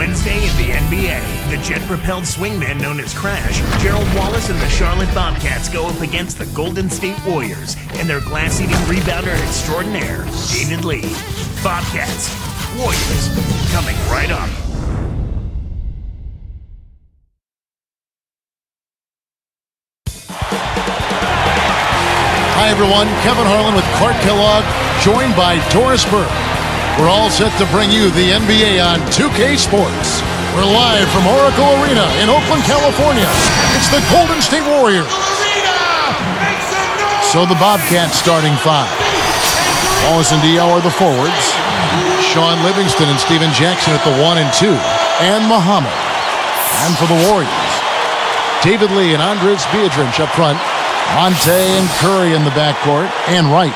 Wednesday in the NBA, the jet-propelled swingman known as Crash, Gerald Wallace and the Charlotte Bobcats go up against the Golden State Warriors and their glass-eating rebounder extraordinaire, David Lee. Bobcats, Warriors, coming right up. Hi everyone, Kevin Harlan with Clark Kellogg, joined by Doris Burke. We're all set to bring you the NBA on 2K Sports. We're live from Oracle Arena in Oakland, California. It's the Golden State Warriors. So the Bobcats starting five. Wallace and Diaw are the forwards. Shaun, Livingston, and Steven Jackson at the 1 and 2. And Muhammad. And for the Warriors, David Lee and Andres Biedrins up front. Monte and Curry in the backcourt, and Wright.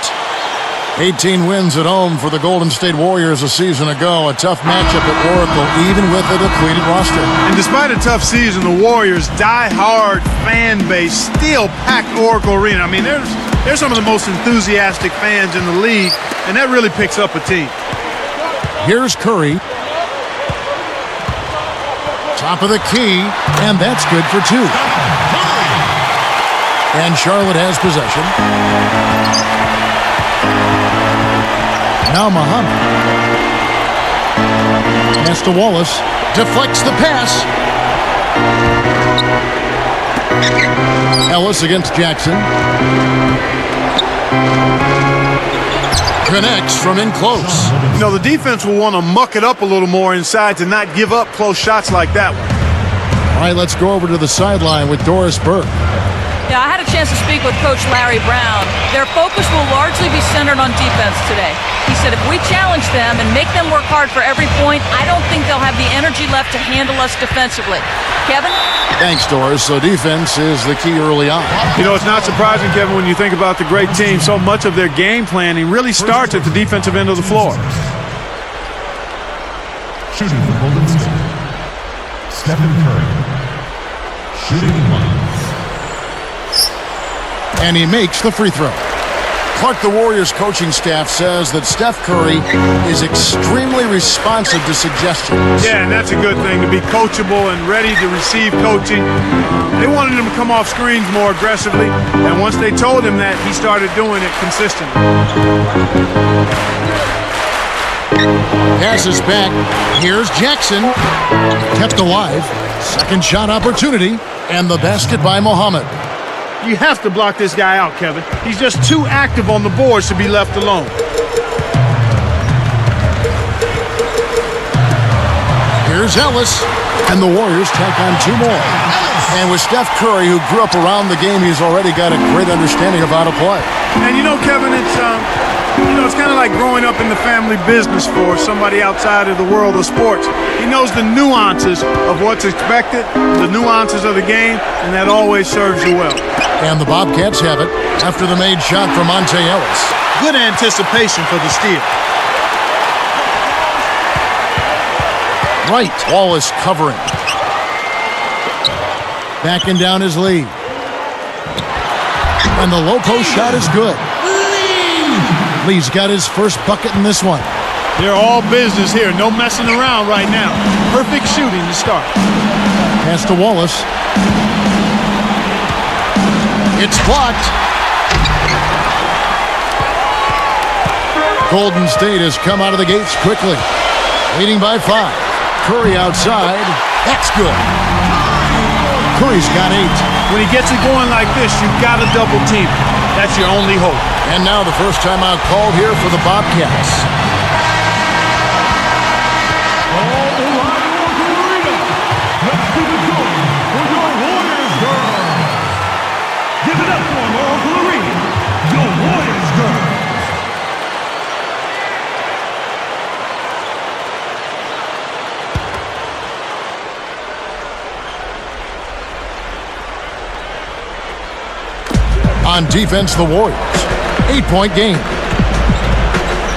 18 wins at home for the Golden State Warriors a season ago. A tough matchup at Oracle, even with a depleted roster. And despite a tough season, the Warriors' die-hard fan base still packed Oracle Arena. I mean, there's some of the most enthusiastic fans in the league, and that really picks up a team. Here's Curry. Top of the key, and that's good for two. And Charlotte has possession. Now Muhammad. Pass to Wallace. Deflects the pass. Ellis against Jackson. Connects from in close. You know, the defense will want to muck it up a little more inside to not give up close shots like that one. All right, let's go over to the sideline with Doris Burke. Yeah, I had a chance to speak with Coach Larry Brown. Their focus will largely be centered on defense today. He said if we challenge them and make them work hard for every point, I don't think they'll have the energy left to handle us defensively. Kevin? Thanks, Doris. So defense is the key early on. You know, it's not surprising, Kevin, when you think about the great team. So much of their game planning really starts at the defensive end of the floor. Shooting for Golden State, Steph Curry. Shooting one. And he makes the free throw. Clark, the Warriors coaching staff says that Steph Curry is extremely responsive to suggestions. Yeah, and that's a good thing, to be coachable and ready to receive coaching. They wanted him to come off screens more aggressively, and once they told him that, he started doing it consistently. Passes back. Here's Jackson. Kept alive. Second shot opportunity. And the basket by Muhammad. You have to block this guy out, Kevin. He's just too active on the boards to be left alone. Here's Ellis. And the Warriors tack on two more. And with Steph Curry, who grew up around the game, he's already got a great understanding of how to play. And you know, Kevin, it's kind of like growing up in the family business for somebody outside of the world of sports. He knows the nuances of what's expected, the nuances of the game, and that always serves you well. And the Bobcats have it after the made shot from Monte Ellis. Good anticipation for the steal. Right. Wallace covering. Backing down his lead. And the low post shot is good. Lee's got his first bucket in this one. They're all business here. No messing around right now. Perfect shooting to start. Pass to Wallace. It's blocked. Golden State has come out of the gates quickly. Leading by 5. Curry outside. That's good. Curry's got 8. When he gets it going like this, you've got to double team. That's your only hope. And now the first timeout called here for the Bobcats. Let's keep it going for your Warriors girls. Give it up for them, Oracle Arena. Your Warriors girls. On defense, the Warriors. 8-point game.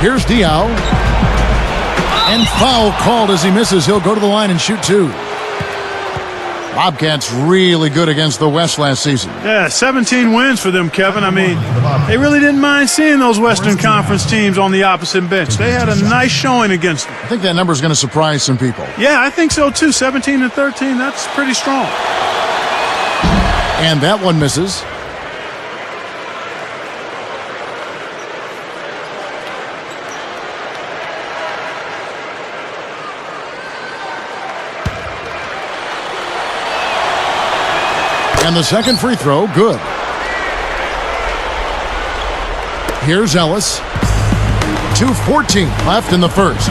Here's Diaw. And foul called as he misses. He'll go to the line and shoot 2. Bobcats really good against the West last season. Yeah, 17 wins for them, Kevin. I mean, they really didn't mind seeing those Western Conference teams on the opposite bench. They had a nice showing against them. I think that number is going to surprise some people. Yeah, I think so too. 17-13, that's pretty strong. And that one misses. And the second free throw, good. Here's Ellis. 2:14 left in the first.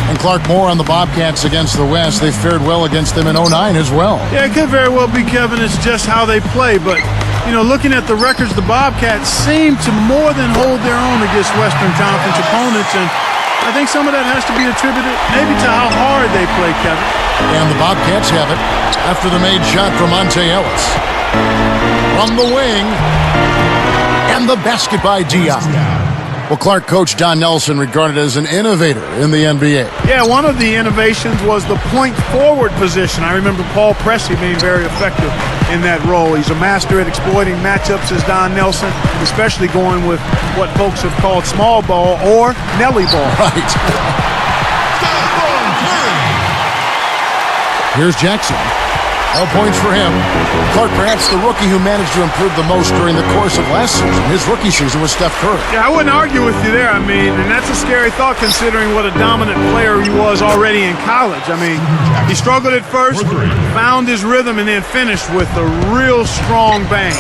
And Clark Moore on the Bobcats against the West. They fared well against them in 09 as well. Yeah, it could very well be, Kevin. It's just how they play. But, you know, looking at the records, the Bobcats seem to more than hold their own against Western Conference opponents. And I think some of that has to be attributed maybe to how hard they play, Kevin. And the Bobcats have it after the made shot from Monte Ellis. From the wing. And the basket by Dion. Well, Clark coach Don Nelson regarded as an innovator in the NBA. Yeah, one of the innovations was the point forward position. I remember Paul Pressey being very effective in that role. He's a master at exploiting matchups as Don Nelson, especially going with what folks have called small ball or Nelly ball. Right. Here's Jackson. No points for him. Clark, perhaps the rookie who managed to improve the most during the course of last season. His rookie season was Steph Curry. Yeah, I wouldn't argue with you there. I mean, and that's a scary thought considering what a dominant player he was already in college. I mean, he struggled at first, found his rhythm, and then finished with a real strong bang.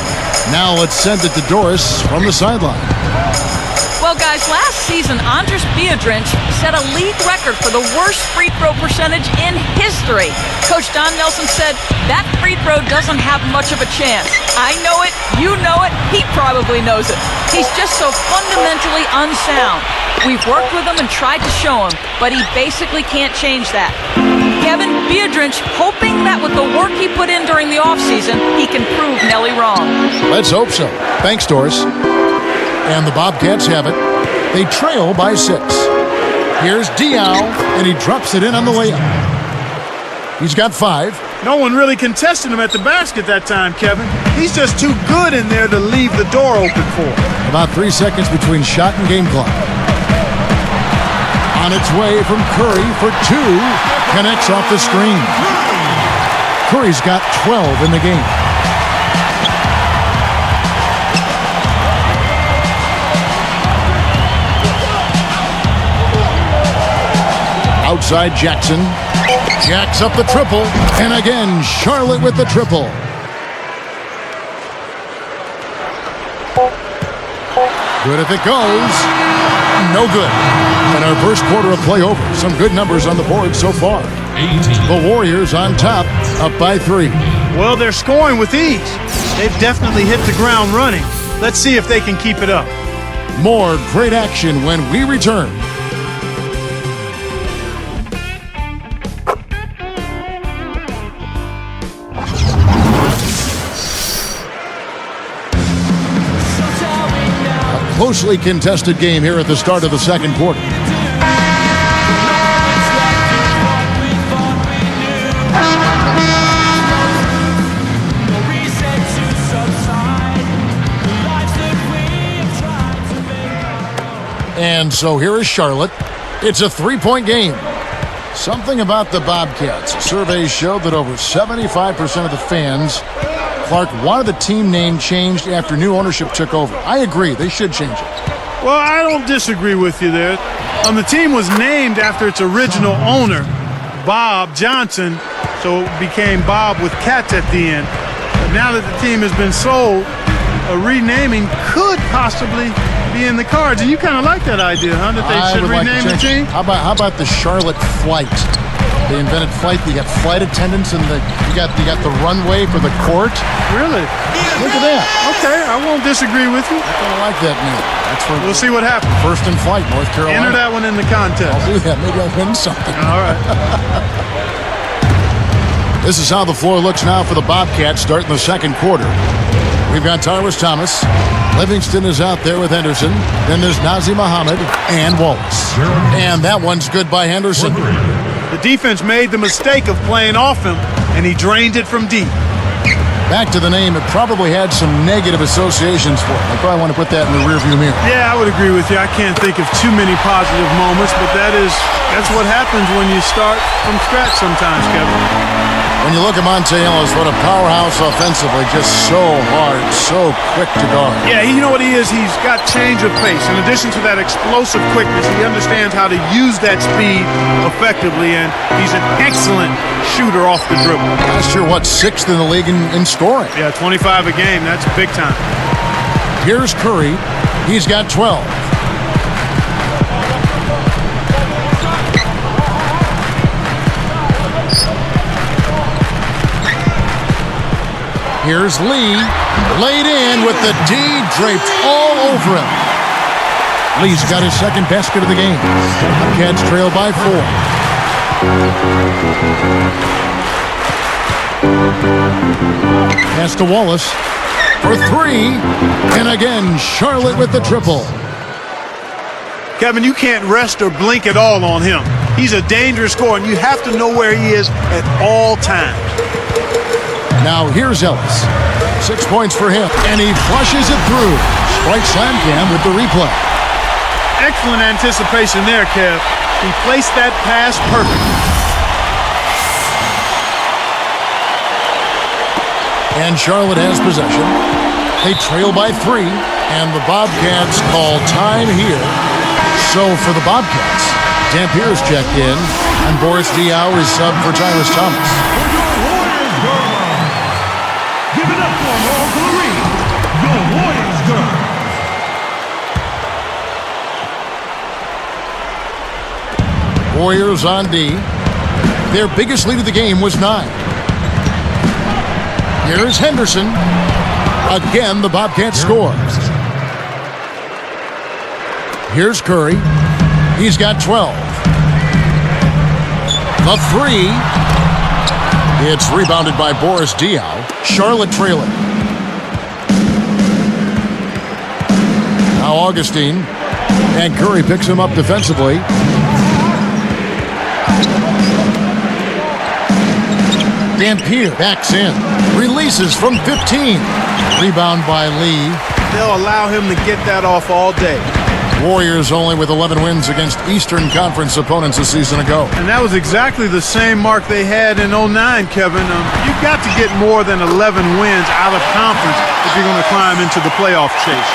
Now let's send it to Doris from the sideline. Well, guys, last season, Andris Biedrins set a league record for the worst free throw percentage in history. Coach Don Nelson said that free throw doesn't have much of a chance. I know it, you know it, he probably knows it. He's just so fundamentally unsound. We've worked with him and tried to show him, but he basically can't change that. Kevin Biedrins hoping that with the work he put in during the offseason, he can prove Nelly wrong. Let's hope so. Thanks, Doris. And the Bobcats have it. They trail by 6. Here's Diaw, and he drops it in on the layup. He's got 5. No one really contested him at the basket that time, Kevin. He's just too good in there to leave the door open for. About 3 seconds between shot and game clock. On its way from Curry for 2. Connects off the screen. Curry's got 12 in the game. Outside Jackson. Jacks up the triple. And again, Charlotte with the triple. Good if it goes. No good. And our first quarter of play over. Some good numbers on the board so far. The Warriors on top, up by 3. Well, they're scoring with ease. They've definitely hit the ground running. Let's see if they can keep it up. More great action when we return. Closely contested game here at the start of the second quarter. And so here is Charlotte. It's a 3-point game. Something about the Bobcats. Surveys showed that over 75% of the fans, Clark, wanted the team name changed after new ownership took over. I agree. They should change it. Well, I don't disagree with you there. The team was named after its original owner, Bob Johnson, so it became Bob with cats at the end. But now that the team has been sold, a renaming could possibly be in the cards. And you kind of like that idea, huh? That they should rename the team? How about the Charlotte Flight? They invented flight. You got flight attendants, and you got the runway for the court. Really? Look at that. Okay, I won't disagree with you. I kind of like that name. That's for we'll see what happens. First in Flight, North Carolina. Enter that one in the contest. I'll do that. Maybe I'll win something. All right. This is how the floor looks now for the Bobcats starting the second quarter. We've got Tyrus Thomas. Livingston is out there with Henderson. Then there's Nazir Muhammad and Wallace. And that one's good by Henderson. The defense made the mistake of playing off him, and he drained it from deep. Back to the name, it probably had some negative associations for him. I probably want to put that in the rearview mirror. Yeah, I would agree with you. I can't think of too many positive moments, but that's what happens when you start from scratch sometimes, Kevin. When you look at Monte Ellis, what a powerhouse offensively, just so hard, so quick to guard. Yeah, you know what he is? He's got change of pace. In addition to that explosive quickness, he understands how to use that speed effectively, and he's an excellent shooter off the dribble. Last year, what, 6th in the league in scoring? Yeah, 25 a game. That's big time. Here's Curry. He's got 12. Here's Lee, laid in with the D draped all over him. Lee's got his second basket of the game. Bobcats trail by 4. Pass to Wallace for 3, and again Charlotte with the triple. Kevin, you can't rest or blink at all on him. He's a dangerous scorer, and you have to know where he is at all times. Now here's Ellis. 6 points for him, and he flushes it through. Strike slam cam with the replay. Excellent anticipation there, Kev. He placed that pass perfectly. And Charlotte has possession. They trail by 3, and the Bobcats call time here. So for the Bobcats, Dampier's checked in, and Boris Diaw is sub for Tyrus Thomas. Give it up for them all to the ring. Your Warriors girl. Warriors on D. Their biggest lead of the game was 9. Here's Henderson. Again, the Bobcats score. Here's Curry. He's got 12. The 3. It's rebounded by Boris Diaw. Charlotte trailing. Now Augustine. And Curry picks him up defensively. Dampier backs in. Releases from 15. Rebound by Lee. They'll allow him to get that off all day. Warriors only with 11 wins against Eastern Conference opponents a season ago. And that was exactly the same mark they had in 09, Kevin. You've got to get more than 11 wins out of conference if you're going to climb into the playoff chase.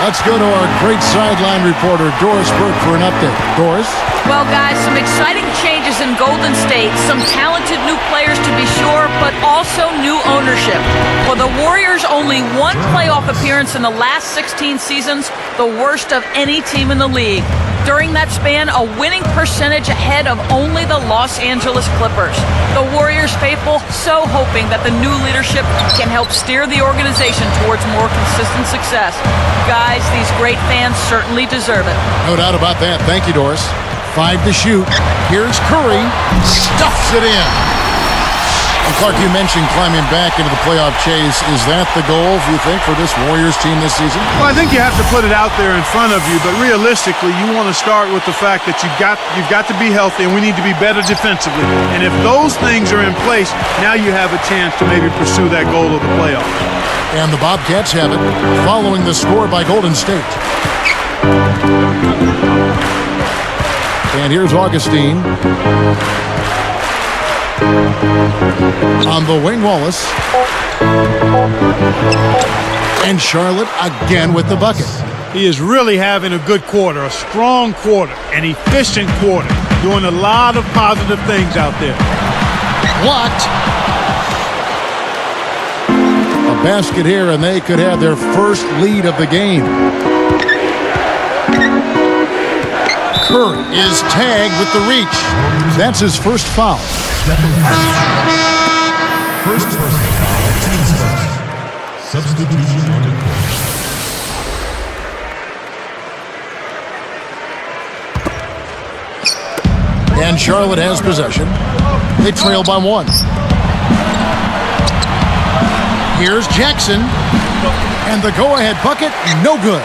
Let's go to our great sideline reporter, Doris Burke, for an update. Doris? Well, guys, some exciting changes in Golden State. Some talented new players to be sure, but also new ownership. For the Warriors, only one playoff appearance in the last 16 seasons, the worst of any team in the league. During that span, a winning percentage ahead of only the Los Angeles Clippers. The Warriors faithful so hoping that the new leadership can help steer the organization towards more consistent success. Guys, these great fans certainly deserve it. No doubt about that. Thank you, Doris. 5 to shoot. Here's Curry. Stuffs it in. And Clark, you mentioned climbing back into the playoff chase. Is that the goal, you think, for this Warriors team this season? Well, I think you have to put it out there in front of you, but realistically, you want to start with the fact that you've got to be healthy, and we need to be better defensively. And if those things are in place, now you have a chance to maybe pursue that goal of the playoffs. And the Bobcats have it, following the score by Golden State. And here's Augustine. On the wing, Wallace. And Charlotte again with the bucket. He is really having a good quarter, a strong quarter, an efficient quarter, doing a lot of positive things out there. Blocked. A basket here, and they could have their first lead of the game. Curry is tagged with the reach. That's his first foul. First personal foul, team's first. Substitution on the court. And Charlotte has possession. They trail by 1. Here's Jackson. And the go-ahead bucket, no good.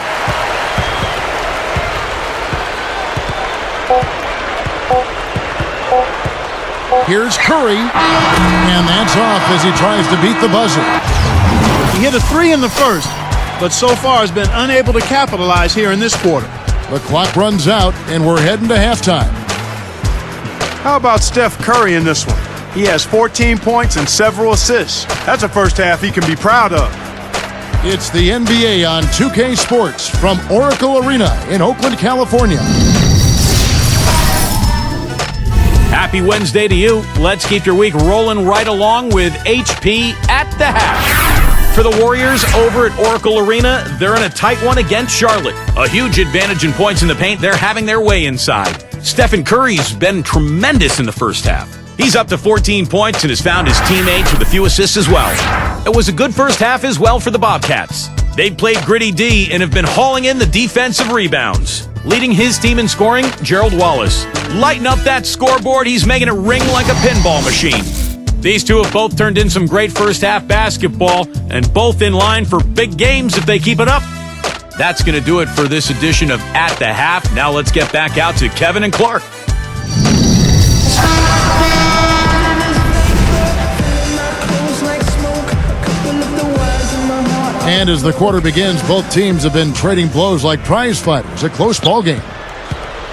Here's Curry, and that's off as he tries to beat the buzzer. He hit a three in the first, but so far has been unable to capitalize here in this quarter. The clock runs out, and we're heading to halftime. How about Steph Curry in this one? He has 14 points and several assists. That's a first half he can be proud of. It's the NBA on 2K Sports from Oracle Arena in Oakland, California. Happy Wednesday to you. Let's keep your week rolling right along with HP at the half. For the Warriors over at Oracle Arena, they're in a tight one against Charlotte. A huge advantage in points in the paint. They're having their way inside. Stephen Curry's been tremendous in the first half. He's up to 14 points and has found his teammates with a few assists as well. It was a good first half as well for the Bobcats. They've played gritty D and have been hauling in the defensive rebounds. Leading his team in scoring, Gerald Wallace. Lighten up that scoreboard, he's making it ring like a pinball machine. These two have both turned in some great first half basketball and both in line for big games if they keep it up. That's going to do it for this edition of At the Half. Now let's get back out to Kevin and Clark. And as the quarter begins, both teams have been trading blows like prize fighters. A close ball game.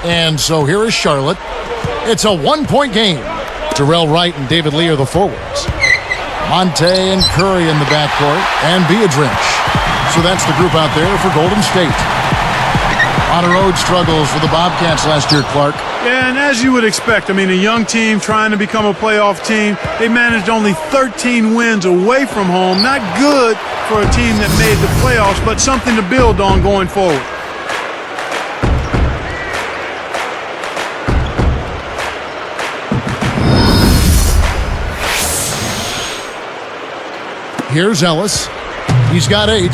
And so here is Charlotte. It's a one-point game. Terrell Wright and David Lee are the forwards. Monte and Curry in the backcourt, and Beadrinch. So that's the group out there for Golden State. On the road struggles for the Bobcats last year, Clark. Yeah, and as you would expect, I mean, a young team trying to become a playoff team, they managed only 13 wins away from home. Not good for a team that made the playoffs, but something to build on going forward. Here's Ellis. He's got 8.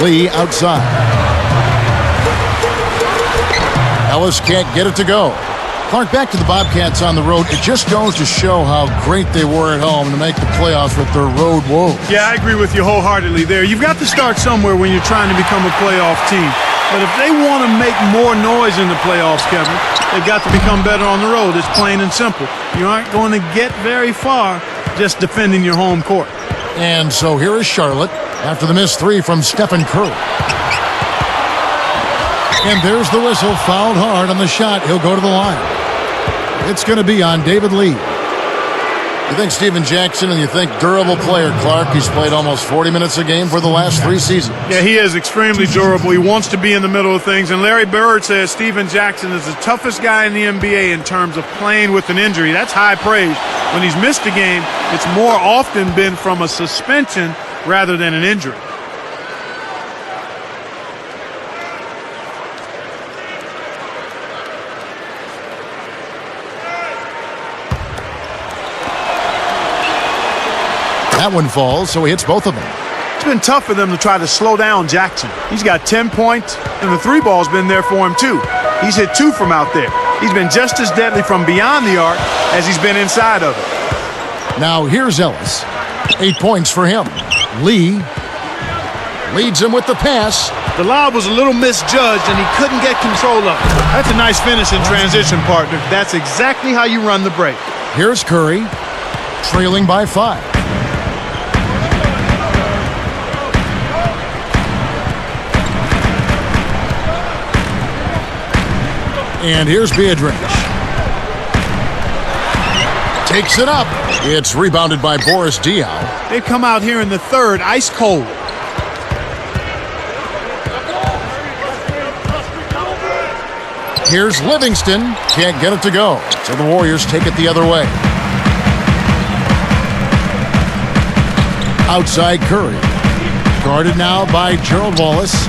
Lee outside. Ellis can't get it to go. Clark, back to the Bobcats on the road. It just goes to show how great they were at home to make the playoffs with their road woes. Yeah, I agree with you wholeheartedly there. You've got to start somewhere when you're trying to become a playoff team. But if they want to make more noise in the playoffs, Kevin, they've got to become better on the road. It's plain and simple. You aren't going to get very far just defending your home court. And so here is Charlotte after the missed 3 from Stephen Curry. And there's the whistle, fouled hard on the shot. He'll go to the line. It's going to be on David Lee. You think Steven Jackson and you think durable player, Clark. He's played almost 40 minutes a game for the last 3 seasons. Yeah, he is extremely durable. He wants to be in the middle of things. And Larry Bird says Steven Jackson is the toughest guy in the NBA in terms of playing with an injury. That's high praise. When he's missed a game, it's more often been from a suspension rather than an injury. That one falls, so he hits both of them. It's been tough for them to try to slow down Jackson. He's got 10 points, and the 3 ball's been there for him, too. He's hit 2 from out there. He's been just as deadly from beyond the arc as he's been inside of it. Now here's Ellis. 8 points for him. Lee leads him with the pass. The lob was a little misjudged, and he couldn't get control of it. That's a nice finish in transition, partner. That's exactly how you run the break. Here's Curry, trailing by 5. And here's Beadrinch. Takes it up. It's rebounded by Boris Diaw. They've come out here in the third, ice cold. Here's Livingston. Can't get it to go. So the Warriors take it the other way. Outside Curry. Guarded now by Gerald Wallace.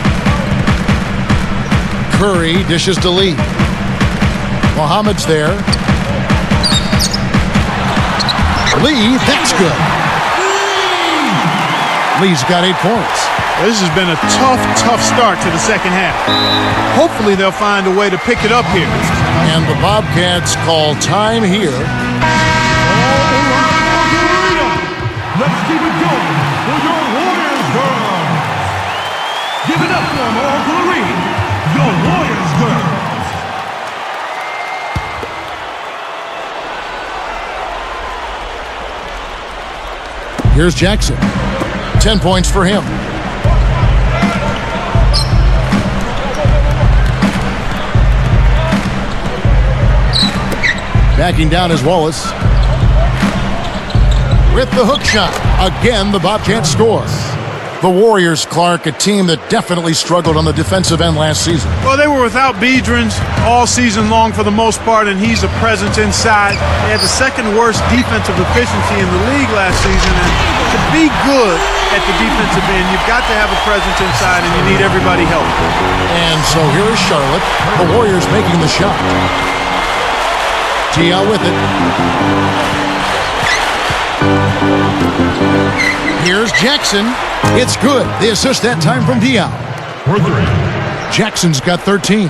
Curry dishes to Lee. Muhammad's there. Lee, that's good. Lee's got 8 points. This has been a tough start to the second half. Hopefully they'll find a way to pick it up here. And the Bobcats call time here. Let's keep it going for your Warriors girls. Give it up for them, Oracle Arena. Here's Jackson. 10 points for him. Backing down is Wallace. With the hook shot. Again, the Bobcats score. The Warriors, Clark, a team that definitely struggled on the defensive end last season. Well, they were without Biedrins all season long for the most part, and he's a presence inside. They had the second worst defensive efficiency in the league last season, and to be good at the defensive end, you've got to have a presence inside, and you need everybody healthy. And so here is Charlotte. The Warriors making the shot. Diaw with it. Here's Jackson. It's good. The assist that time from Diaw. Jackson's got 13.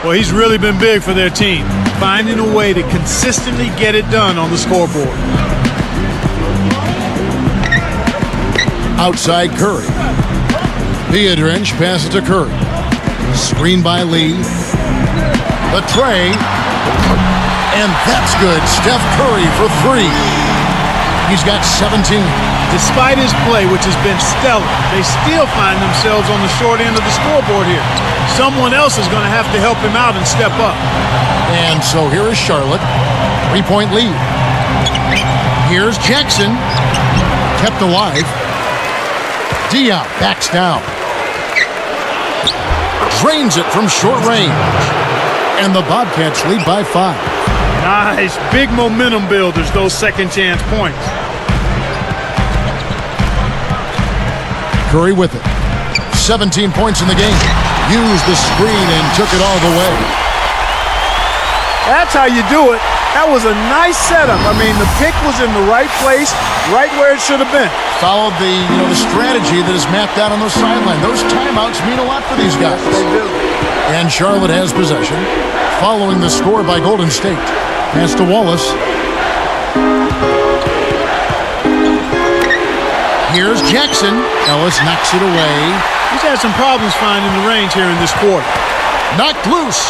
Well, he's really been big for their team, finding a way to consistently get it done on the scoreboard. Outside Curry. Biedrins passes to Curry. Screen by Lee. The tray. And that's good. Steph Curry for 3. He's got 17. Despite his play, which has been stellar, they still find themselves on the short end of the scoreboard here. Someone else is going to have to help him out and step up. And so here is Charlotte. 3-point lead. Here's Jackson. Kept alive. Diaw backs down. Drains it from short range. And the Bobcats lead by 5. Nice. Big momentum builders, those second chance points. Curry with it. 17 points in the game. Used the screen and took it all the way. That's how you do it. That was a nice setup. I mean, the pick was in the right place, right where it should have been. Followed the strategy that is mapped out on the sideline. Those timeouts mean a lot for these guys. They do. And Charlotte has possession, following the score by Golden State. Pass to Wallace. Here's Jackson. Ellis knocks it away. He's had some problems finding the range here in this quarter. Knocked loose.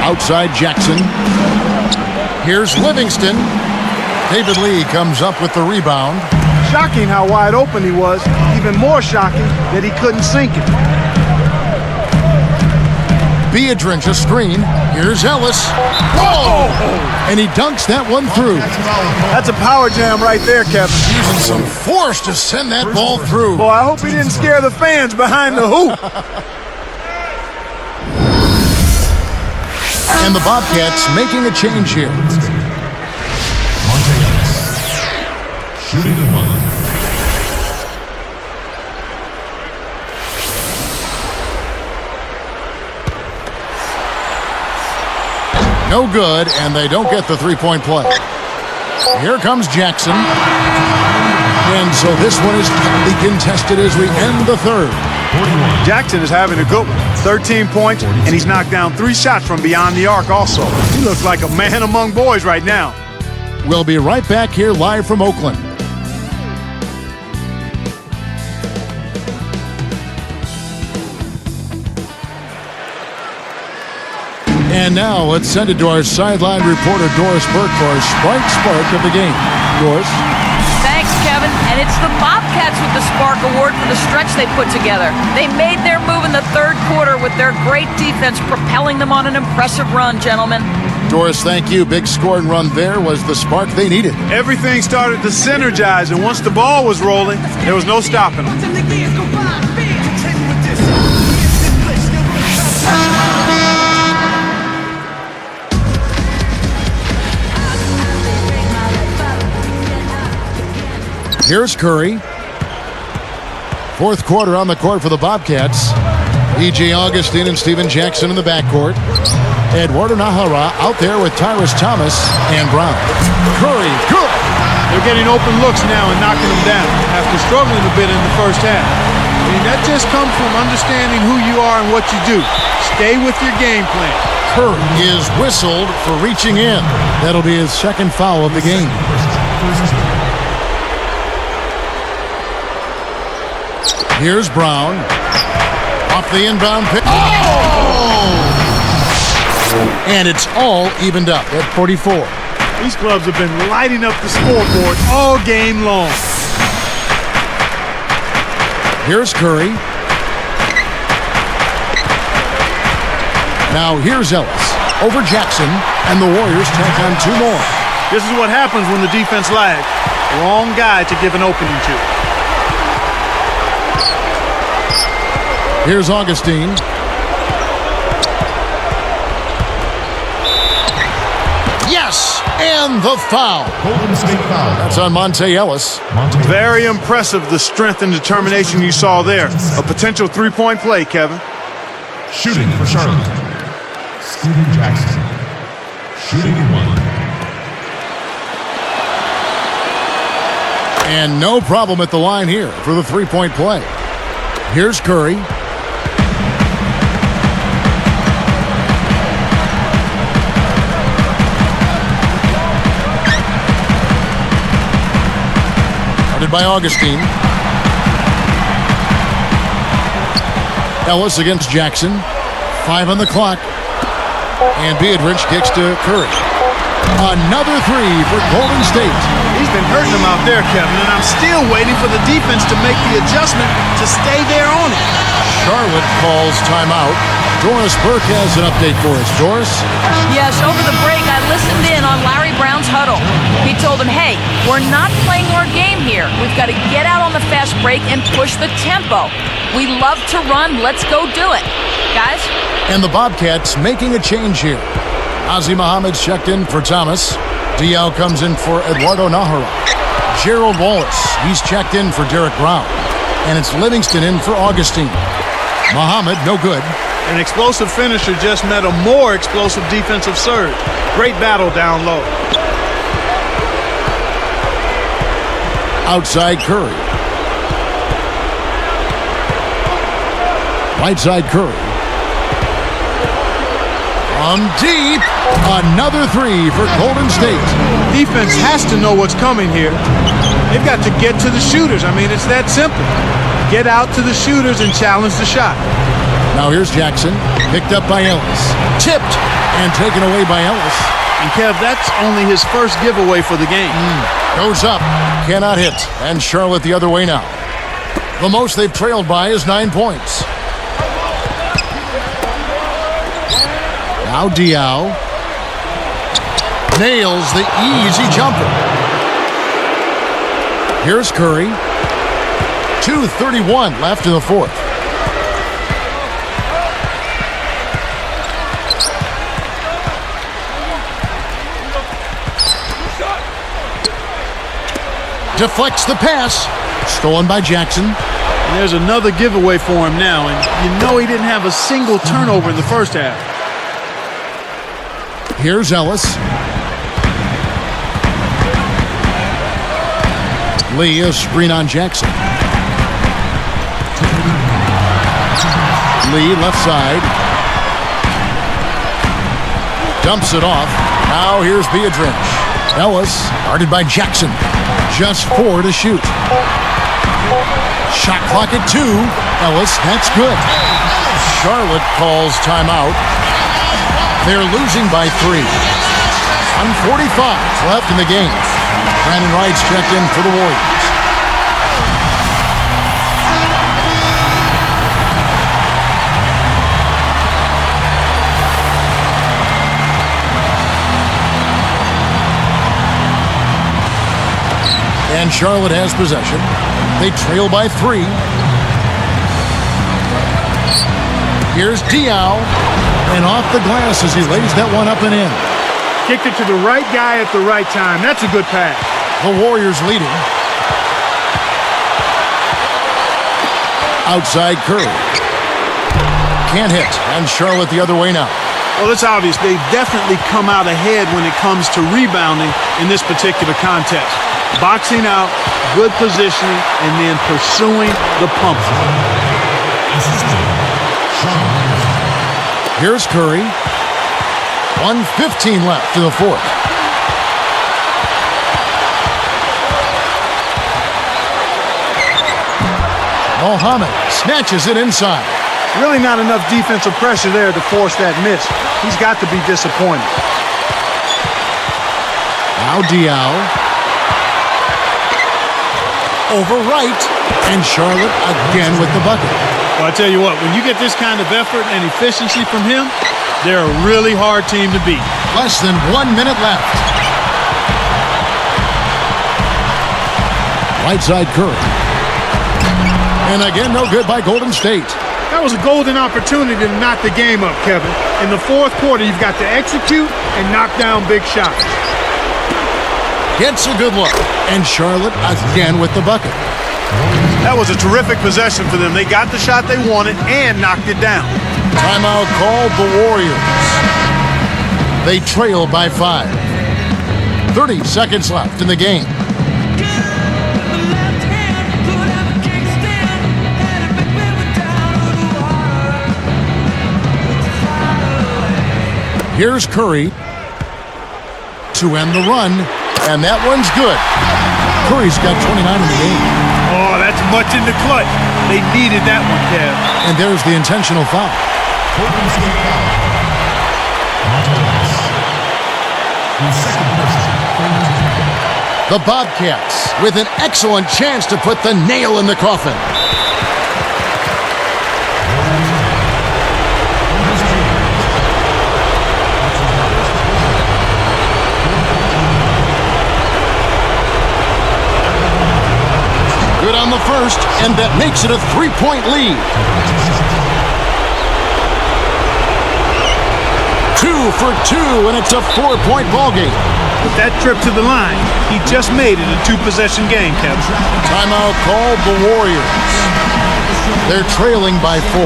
Outside Jackson. Here's Livingston. David Lee comes up with the rebound. Shocking how wide open he was. Even more shocking that he couldn't sink it. Biedrins a screen. Here's Ellis. Whoa! And he dunks that one through. That's a power jam right there, Kevin. Using some force to send that ball through. Boy, I hope he didn't scare the fans behind the hoop. And the Bobcats making a change here. Shooting the ball. No good, and they don't get the three-point play. Here comes Jackson. And so this one is tightly contested as we end the third. Jackson is having a good one. 13 points, and he's knocked down 3 shots from beyond the arc also. He looks like a man among boys right now. We'll be right back here live from Oakland. And now let's send it to our sideline reporter, Doris Burke, for our Spark of the game. Doris? Thanks, Kevin. And it's the Bobcats with the Spark Award for the stretch they put together. They made their move in the third quarter with their great defense propelling them on an impressive run, gentlemen. Doris, thank you. Big scoring run there was the spark they needed. Everything started to synergize, and once the ball was rolling, there was no stopping them. Here's Curry. Fourth quarter on the court for the Bobcats. E.J. Augustine and Stephen Jackson in the backcourt. Eduardo Nahara out there with Tyrus Thomas and Brown. Curry, good. They're getting open looks now and knocking them down after struggling a bit in the first half. I mean, that just comes from understanding who you are and what you do. Stay with your game plan. Curry is whistled for reaching in. That'll be his second foul of the game. Here's Brown. Off the inbound pick. Oh! And it's all evened up at 44. These clubs have been lighting up the scoreboard all game long. Here's Curry. Now here's Ellis over Jackson, and the Warriors tack on 2 more. This is what happens when the defense lags. Wrong guy to give an opening to. Here's Augustine. Yes! And the foul. Golden State foul. That's on Monte Ellis. Very impressive, the strength and determination you saw there. A potential 3-point play, Kevin. Shooting for Charlotte. Stephen Jackson. Shooting 1. And no problem at the line here for the 3-point play. Here's Curry. Guarded by Augustine. Ellis against Jackson. 5 on the clock. And Beatrice kicks to Curry. Another 3 for Golden State. He's been hurting them out there, Kevin, and I'm still waiting for the defense to make the adjustment to stay there on it. Charlotte calls timeout. Doris Burke has an update for us. Doris? Yes, over the break, I listened in on Larry Brown's huddle. He told him, hey, we're not playing our game here. We've got to get out on the fast break and push the tempo. We love to run. Let's go do it. Guys? And the Bobcats making a change here. Ozzie Muhammad's checked in for Thomas. Diao comes in for Eduardo Nahara. Gerald Wallace, he's checked in for Derek Brown. And it's Livingston in for Augustine. Muhammad, no good. An explosive finisher just met a more explosive defensive surge. Great battle down low. Outside Curry. Right side Curry. From deep, another 3 for Golden State. Defense has to know what's coming here. They've got to get to the shooters. I mean, it's that simple. Get out to the shooters and challenge the shot. Now here's Jackson, picked up by Ellis. Tipped and taken away by Ellis. And Kev, that's only his first giveaway for the game. Goes up, cannot hit. And Charlotte the other way now. The most they've trailed by is 9 points. Now Diao nails the easy jumper. Here's Curry. 2:31 left in the 4th. Deflects the pass. Stolen by Jackson. And there's another giveaway for him now, and you know he didn't have a single turnover in the first half. Here's Ellis. Lee, a screen on Jackson. Lee, left side. Dumps it off. Now here's Beatrice. Ellis, guarded by Jackson. Just 4 to shoot. Shot clock at 2. Ellis, that's good. Charlotte calls timeout. They're losing by 3. 1:45 left in the game. Brandon Wright's checked in for the Warriors. And Charlotte has possession. They trail by 3. Here's Diao. And off the glass as he lays that one up and in. Kicked it to the right guy at the right time. That's a good pass. The Warriors leading. Outside Curry. Can't hit. And Charlotte the other way now. Well, it's obvious they've definitely come out ahead when it comes to rebounding in this particular contest. Boxing out, good positioning, and then pursuing the pump. Here's Curry. 1:15 left in the 4th. Muhammad snatches it inside. Really not enough defensive pressure there to force that miss. He's got to be disappointed. Now Diao. Over right. And Charlotte again with the bucket. Well, I tell you what, when you get this kind of effort and efficiency from him, they're a really hard team to beat. Less than 1 minute left. Right side Curry. And again, no good by Golden State. That was a golden opportunity to knock the game up, Kevin. In the fourth quarter, you've got to execute and knock down big shots. Gets a good look. And Charlotte again with the bucket. That was a terrific possession for them. They got the shot they wanted and knocked it down. Timeout called the Warriors. They trail by 5. 30 seconds left in the game. Here's Curry to end the run, and that one's good. Curry's got 29 in the game. Oh, that's much in the clutch. They needed that one, Kev. And there's the intentional foul. The Bobcats with an excellent chance to put the nail in the coffin. Good on the first, and that makes it a 3-point lead. 2 for 2, and it's a 4-point ballgame. With that trip to the line, he just made it a 2-possession game, Kevin. Timeout called the Warriors. They're trailing by 4.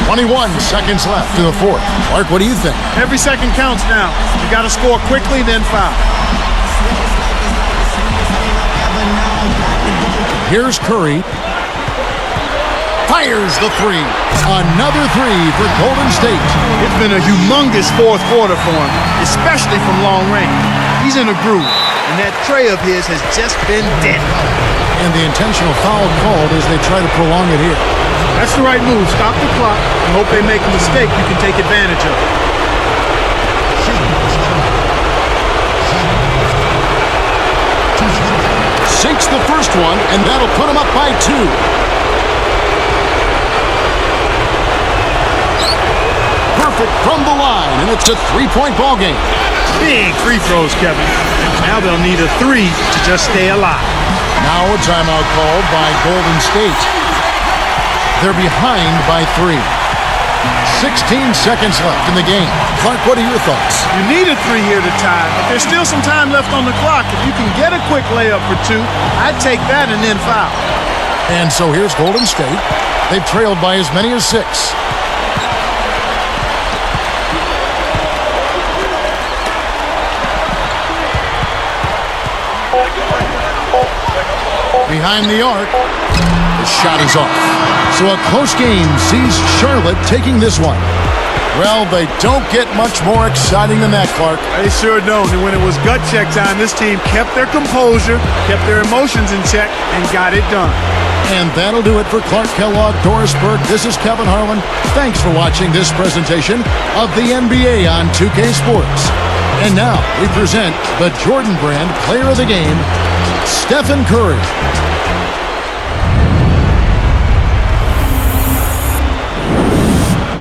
21 seconds left in the fourth. Mark, what do you think? Every second counts now. You got to score quickly, then foul. Here's Curry. Fires the three. Another three for Golden State. It's been a humongous fourth quarter for him, especially from long range. He's in a groove, and that tray of his has just been deadly. And the intentional foul called as they try to prolong it here. That's the right move. Stop the clock and hope they make a mistake you can take advantage of. Sinks the first one, and that'll put him up by 2. Perfect from the line, and it's a 3-point ballgame. Big free throws, Kevin. Now they'll need a 3 to just stay alive. Now a timeout called by Golden State. They're behind by 3. 16 seconds left in the game. Clark, what are your thoughts? You need a 3 here to tie, but there's still some time left on the clock. If you can get a quick layup for 2, I'd take that and then foul. And so here's Golden State. They've trailed by as many as 6. Behind the arc. The shot is off. So a close game sees Charlotte taking this one. Well, they don't get much more exciting than that, Clark. They sure don't. And when it was gut check time, this team kept their composure, kept their emotions in check, and got it done. And that'll do it for Clark Kellogg, Doris Burke. This is Kevin Harlan. Thanks for watching this presentation of the NBA on 2K Sports. And now we present the Jordan Brand Player of the Game, Stephen Curry.